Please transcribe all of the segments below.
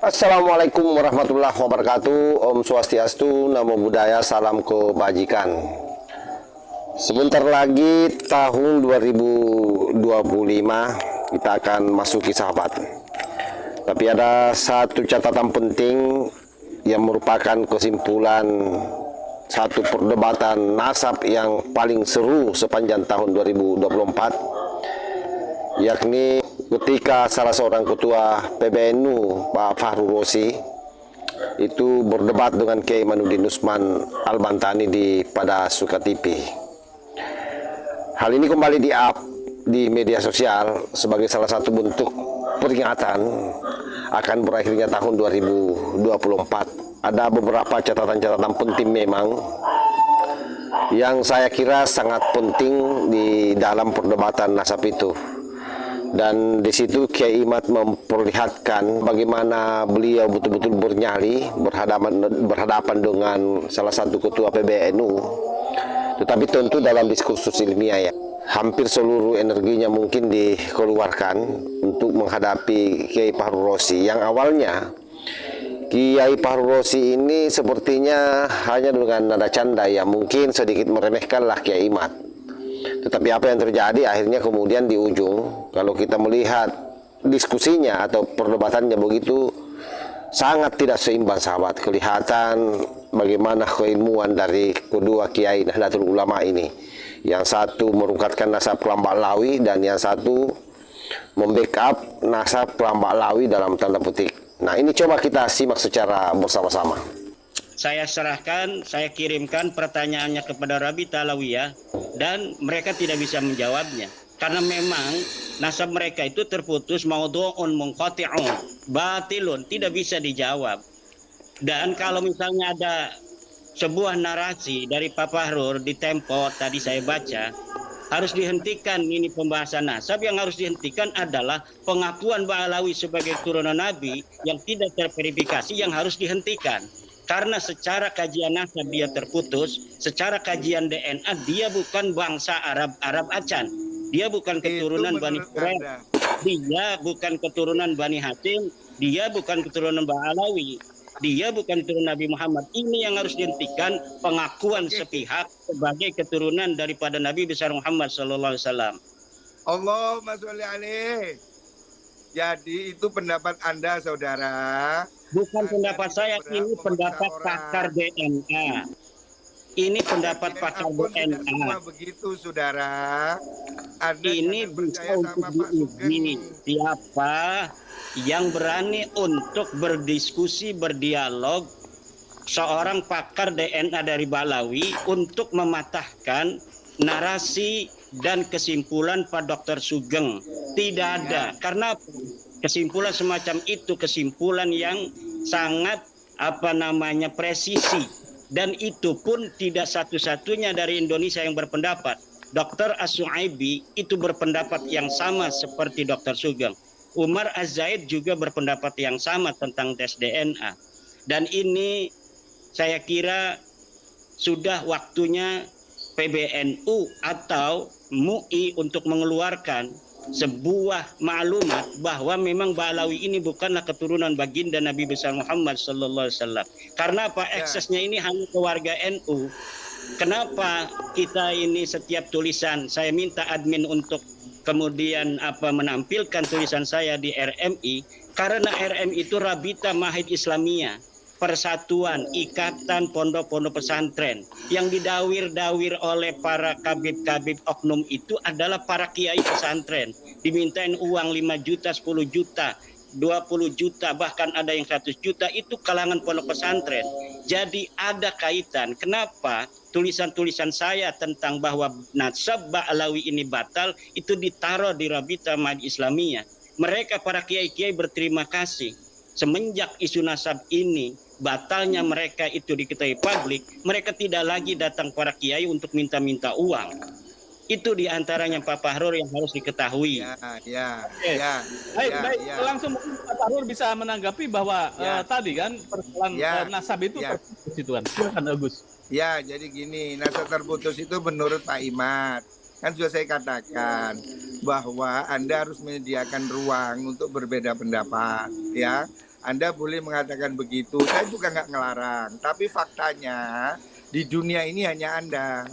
Assalamualaikum warahmatullahi wabarakatuh. Om Swastiastu, Namo Buddhaya, salam kebajikan. Sebentar lagi tahun 2025 kita akan masuki sahabat. Tapi ada satu catatan penting yang merupakan kesimpulan satu perdebatan nasab yang paling seru sepanjang tahun 2024, yakni ketika salah seorang ketua PBNU, Pak Fahru Rosi, itu berdebat dengan Kiai Manudin Usman Al-Bantani pada Suka TV. Hal ini kembali di-up di media sosial sebagai salah satu bentuk peringatan akan berakhirnya tahun 2024. Ada beberapa catatan-catatan penting memang yang saya kira sangat penting di dalam perdebatan nasab itu. Dan di situ Kiai Imad memperlihatkan bagaimana beliau betul-betul bernyali berhadapan dengan salah satu ketua PBNU. Tetapi tentu dalam diskursus ilmiah ya, hampir seluruh energinya mungkin dikeluarkan untuk menghadapi Kiai Fahru Rosi. Yang awalnya Kiai Fahru Rosi ini sepertinya hanya dengan nada canda yang mungkin sedikit meremehkanlah Kiai Imad. Tetapi apa yang terjadi akhirnya kemudian di ujung, kalau kita melihat diskusinya atau perdebatannya begitu sangat tidak seimbang sahabat. Kelihatan bagaimana keilmuan dari kedua Kiai Nahdlatul Ulama ini. Yang satu merungkatkan nasab Kelambak Lawi dan yang satu membackup nasab Kelambak Lawi dalam tanda petik. Nah, ini coba kita simak secara bersama-sama. Saya serahkan, saya kirimkan pertanyaannya kepada Rabi Talawiyah dan mereka tidak bisa menjawabnya. Karena memang nasab mereka itu terputus, maudhu'un munqati'un, batilun, tidak bisa dijawab. Dan kalau misalnya ada sebuah narasi dari Pak Fahrur di Tempo, tadi saya baca, harus dihentikan ini pembahasan nasab. Yang harus dihentikan adalah pengakuan Ba'alawi sebagai turunan Nabi yang tidak terverifikasi yang harus dihentikan. Karena secara kajian nasab dia terputus, secara kajian DNA dia bukan bangsa Arab Acan, dia bukan keturunan Bani Quraisy, dia bukan keturunan Bani Hashim, dia bukan keturunan Ba'alawi, dia bukan keturunan Nabi Muhammad. Ini yang harus dihentikan, pengakuan sepihak sebagai keturunan daripada Nabi besar Muhammad sallallahu alaihi wasallam. Allahumma sholli alaihi. Jadi itu pendapat Anda, saudara. Bukan pendapat saya, ini pendapat pakar DNA. Ini pendapat pakar DNA. Semua begitu, saudara. Anda ini bisa untuk diuji. Siapa yang berani untuk berdiskusi, berdialog, seorang pakar DNA dari Balawi untuk mematahkan narasi dan kesimpulan Pak Dr. Sugeng? Tidak ada. Karena kesimpulan semacam itu kesimpulan yang sangat presisi, dan itu pun tidak satu-satunya dari Indonesia yang berpendapat. Dr. As-Suaibi itu berpendapat yang sama seperti Dr. Sugeng. Umar Az-Zaid juga berpendapat yang sama tentang tes DNA. Dan ini saya kira sudah waktunya PBNU atau MUI untuk mengeluarkan sebuah maklumat bahwa memang Ba'alawi ini bukanlah keturunan baginda Nabi besar Muhammad sallallahu alaihi wasallam. Karena apa? Aksesnya ini hanya ke warga NU. Kenapa kita ini setiap tulisan saya minta admin untuk kemudian menampilkan tulisan saya di RMI, karena RMI itu Rabita Mahid Islamiyah, persatuan ikatan pondok-pondok pesantren yang didawir-dawir oleh para kabib-kabib oknum itu adalah para kiai pesantren. Dimintain uang 5 juta, 10 juta, 20 juta, bahkan ada yang 100 juta, itu kalangan pondok pesantren. Jadi ada kaitan. Kenapa tulisan-tulisan saya tentang bahwa nasab Ba'alawi ini batal itu ditaruh di Rabita Mahid Islamiyah? Mereka para kiai-kiai berterima kasih. Semenjak isu nasab ini batalnya mereka itu diketahui publik, mereka tidak lagi datang para kiai untuk minta-minta uang. Itu diantaranya Pak Fahrur yang harus diketahui. Baik, langsung Pak Fahrur bisa menanggapi bahwa tadi kan persoalan nasab itu terputus itu kan. Silakan Agus. Ya, jadi gini, nasab terputus itu menurut Pak Imad. Kan sudah saya katakan bahwa Anda harus menyediakan ruang untuk berbeda pendapat, ya. Anda boleh mengatakan begitu, saya juga nggak ngelarang. Tapi faktanya di dunia ini hanya Anda.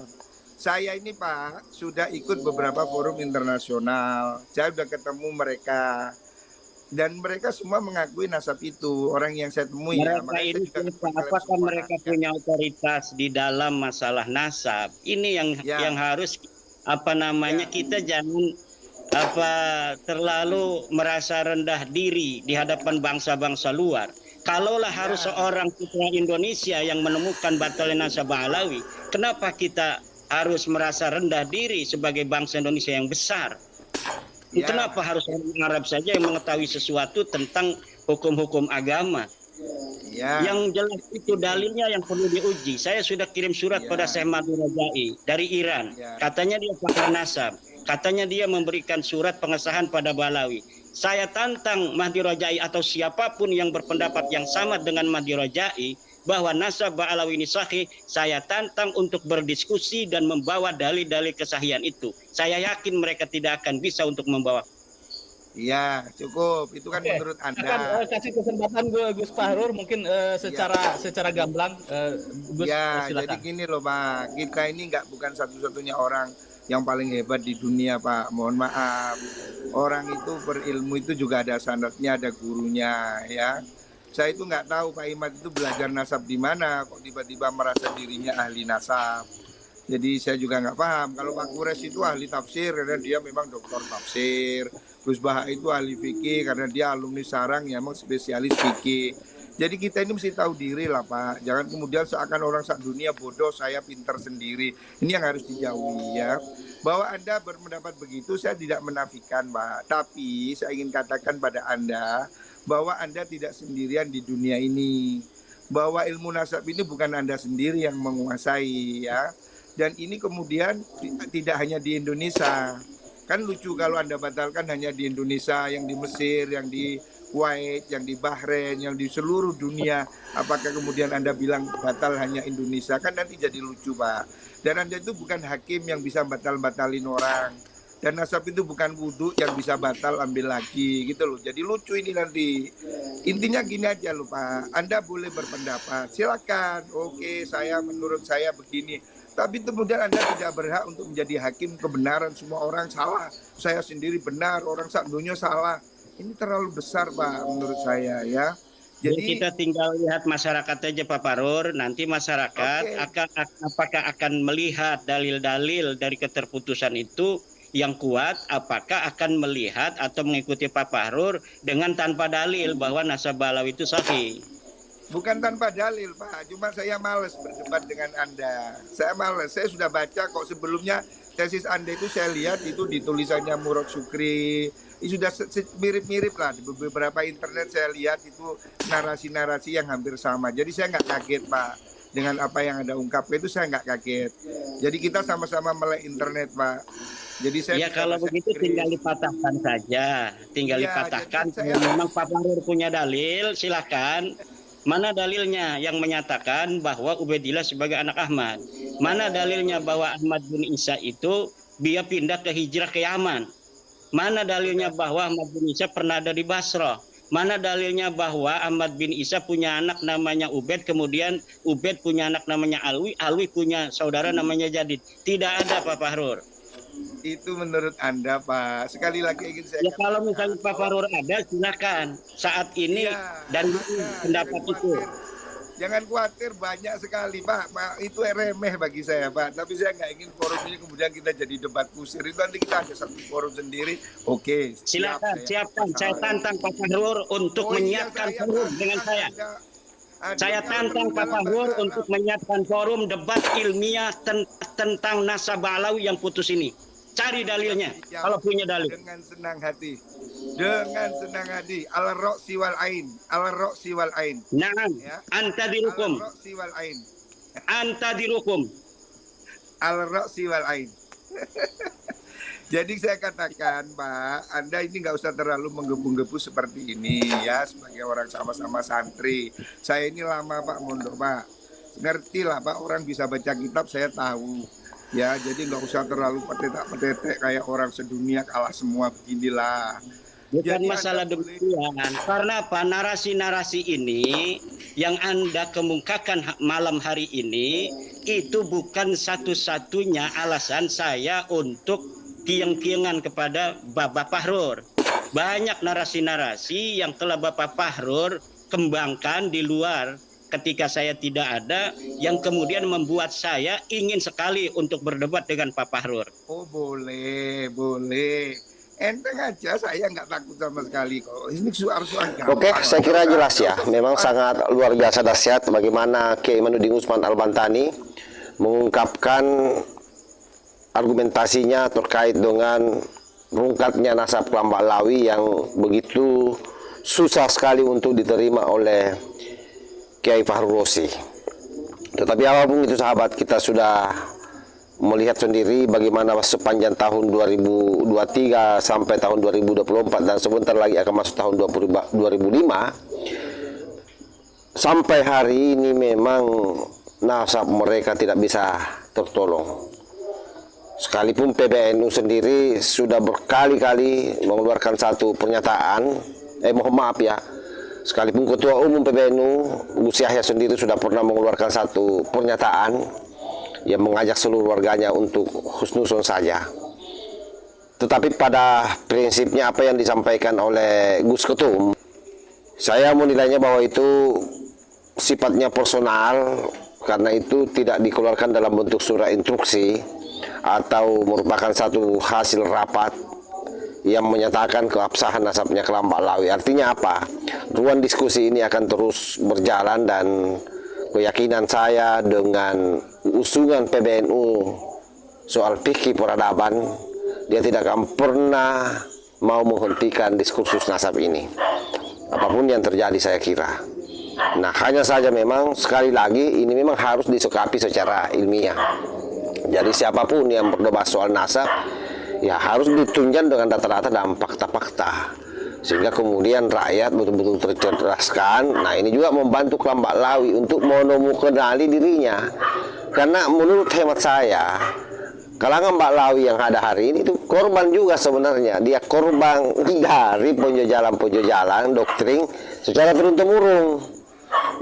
Saya ini Pak sudah ikut beberapa forum internasional. Saya sudah ketemu mereka. Dan mereka semua mengakui nasab itu. Orang yang saya temui ya. Mereka ini apakah mereka punya otoritas di dalam masalah nasab? Ini yang harus kita jangan terlalu merasa rendah diri di hadapan bangsa-bangsa luar. Kalaulah harus seorang putra Indonesia yang menemukan batal nasab Alawi, kenapa kita harus merasa rendah diri sebagai bangsa Indonesia yang besar? Kenapa harus orang Arab saja yang mengetahui sesuatu tentang hukum-hukum agama? Yang jelas itu dalilnya yang perlu diuji. Saya sudah kirim surat pada Syekh Mahdi Rajai dari Iran. Katanya dia pakar nasab. Katanya dia memberikan surat pengesahan pada Balawi. Saya tantang Mahdi Rajai atau siapapun yang berpendapat yang sama dengan Mahdi Rajai bahwa nasab Ba'alawi ini sahih, saya tantang untuk berdiskusi dan membawa dalil-dalil kesahihan itu. Saya yakin mereka tidak akan bisa untuk membawa. Iya, cukup. Itu kan menurut Anda. Akan kasih kesempatan Gus Fahrur mungkin secara gamblang. Gus, silakan. Jadi gini loh Pak, kita ini bukan satu-satunya orang yang paling hebat di dunia Pak. Mohon maaf. Orang itu berilmu itu juga ada sanadnya, ada gurunya ya. Saya itu nggak tahu Pak Imad itu belajar nasab di mana, kok tiba-tiba merasa dirinya ahli nasab. Jadi saya juga nggak paham. Kalau Pak Kures itu ahli tafsir karena dia memang doktor tafsir. Gus Baha itu ahli fikih karena dia alumni Sarang yang memang spesialis fikih. Jadi kita ini mesti tahu diri lah Pak. Jangan kemudian seakan orang sak dunia bodoh, saya pintar sendiri. Ini yang harus dijauhi ya. Bahwa Anda berpendapat begitu saya tidak menafikan Pak. Tapi saya ingin katakan pada Anda bahwa Anda tidak sendirian di dunia ini. Bahwa ilmu nasab ini bukan Anda sendiri yang menguasai ya. Dan ini kemudian tidak hanya di Indonesia. Kan lucu kalau Anda batalkan hanya di Indonesia, yang di Mesir, yang di Kuwait, yang di Bahrain, yang di seluruh dunia. Apakah kemudian Anda bilang batal hanya Indonesia? Kan nanti jadi lucu Pak. Dan Anda itu bukan hakim yang bisa batal-batalin orang. Dan nasab itu bukan wudhu yang bisa batal ambil lagi gitu loh. Jadi lucu ini nanti. Intinya gini aja loh Pak. Anda boleh berpendapat. Silakan. Oke, menurut saya begini. Tapi kemudian Anda tidak berhak untuk menjadi hakim kebenaran. Semua orang salah. Saya sendiri benar. Orang sak dunia salah. Ini terlalu besar Pak menurut saya ya. Jadi kita tinggal lihat masyarakat aja Pak Fahrur. Nanti masyarakat apakah akan melihat dalil-dalil dari keterputusan itu yang kuat, apakah akan melihat atau mengikuti Pak Fahrur dengan tanpa dalil bahwa nasab Balawi itu sahih. Bukan tanpa dalil Pak, cuma saya males berdebat dengan Anda. Saya males, saya sudah baca kok sebelumnya tesis Anda itu saya lihat itu di tulisannya Murad Syukri. Itu sudah mirip-mirip lah, di beberapa internet saya lihat itu narasi-narasi yang hampir sama. Jadi saya nggak kaget Pak, dengan apa yang Anda ungkapkan itu saya nggak kaget. Jadi kita sama-sama melek internet Pak. Jadi saya kalau begitu tinggal dipatahkan saja, dipatahkan. Memang Pak Fahrur punya dalil, silakan. Mana dalilnya yang menyatakan bahwa Ubaidillah sebagai anak Ahmad? Mana dalilnya bahwa Ahmad bin Isa itu dia pindah ke hijrah ke Yaman? Mana dalilnya bahwa Ahmad bin Isa pernah ada di Basrah? Mana dalilnya bahwa Ahmad bin Isa punya anak namanya Ubaid, kemudian Ubaid punya anak namanya Alwi, Alwi punya saudara namanya Jadid? Tidak ada Pak Fahrur. Itu menurut Anda Pak. Sekali lagi ingin saya kalau misalnya Pak Fahrur ada, silakan saat ini dan pendapat itu. Jangan khawatir, banyak sekali Pak. Itu remeh bagi saya Pak. Tapi saya nggak ingin forum ini kemudian kita jadi debat kusir. Itu nanti kita ada satu forum sendiri. Oke, silakan. Saya tantang Pak Fahrur untuk menyiapkan forum dengan saya. Saya tantang Pak Fahrur untuk menyiapkan forum debat ilmiah tentang nasab Balawi yang putus ini. Cari dalilnya, kalau punya dalil. Dengan senang hati. Dengan senang hati. Al-Ra'si wal Ain. Al-Ra'si wal Ain. Naam. Anta dirukum. Al-Ra'si wal Ain. Anta dirukum. Al-Ra'si wal Ain. Jadi saya katakan Pak, Anda ini nggak usah terlalu menggebu-gebu seperti ini ya, sebagai orang sama-sama santri. Saya ini lama Pak mondok Pak. Ngerti lah Pak, orang bisa baca kitab saya tahu. Ya, jadi nggak usah terlalu petetek kayak orang sedunia kalah semua beginilah. Bukan Jadi masalah Anda boleh- demikian. Karena apa? Narasi-narasi ini yang Anda kemukakan malam hari ini itu bukan satu-satunya alasan saya untuk kieng-kiengan kepada Bapak Fahrur. Banyak narasi-narasi yang telah Bapak Fahrur kembangkan di luar ketika saya tidak ada, yang kemudian membuat saya ingin sekali untuk berdebat dengan Pak Fahrur. Oh boleh, boleh. Enteng aja, saya nggak takut sama sekali kok. Ini soal-soal gampang. Oke, saya kira jelas ya. Memang sangat luar biasa dahsyat bagaimana Kiai Imanuddin Utsman Al-Bantani mengungkapkan argumentasinya terkait dengan rungkatnya nasab Kelambak Lawi yang begitu susah sekali untuk diterima oleh Kiai Fahrur Razi. Tetapi apapun itu sahabat, kita sudah melihat sendiri bagaimana sepanjang tahun 2023 sampai tahun 2024 dan sebentar lagi akan masuk tahun 2005, sampai hari ini memang nasab mereka tidak bisa tertolong. Sekalipun PBNU sendiri sudah berkali-kali mengeluarkan satu pernyataan, mohon maaf ya, sekalipun Ketua Umum PBNU Gus Yahya sendiri sudah pernah mengeluarkan satu pernyataan yang mengajak seluruh warganya untuk husnuzon saja. Tetapi pada prinsipnya apa yang disampaikan oleh Gus Ketum, saya menilainya bahwa itu sifatnya personal, karena itu tidak dikeluarkan dalam bentuk surat instruksi atau merupakan satu hasil rapat yang menyatakan keabsahan nasabnya Kelambak Lawi. Artinya apa? Ruang diskusi ini akan terus berjalan dan keyakinan saya dengan usungan PBNU soal fikih peradaban, dia tidak akan pernah mau menghentikan diskursus nasab ini. Apapun yang terjadi saya kira. Nah, hanya saja memang sekali lagi ini memang harus disikapi secara ilmiah. Jadi siapapun yang berdebat soal nasab ya harus ditunjang dengan data-data dan fakta-fakta, sehingga kemudian rakyat betul-betul tercerdaskan. Nah, ini juga membantu Kelambak Lawi untuk mengenali dirinya, karena menurut hemat saya kalangan Mbak Lawi yang ada hari ini itu korban juga sebenarnya. Dia korban dari penjajalan doktrin secara turun-temurun,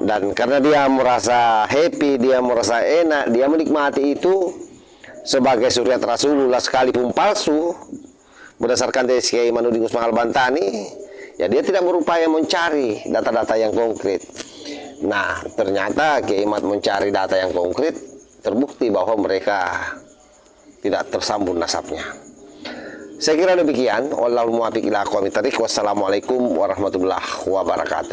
dan karena dia merasa happy, dia merasa enak, dia menikmati itu sebagai suriat Rasulullah sekalipun palsu berdasarkan dari Kiai Imanuddin Utsman Al-Bantani, ya dia tidak berupaya mencari data-data yang konkret. Nah, ternyata Kiai Imat mencari data yang konkret, terbukti bahwa mereka tidak tersambung nasabnya. Saya kira demikian. Wallahul muwaffiq ila aqwamit thoriq. Wassalamualaikum warahmatullahi wabarakatuh.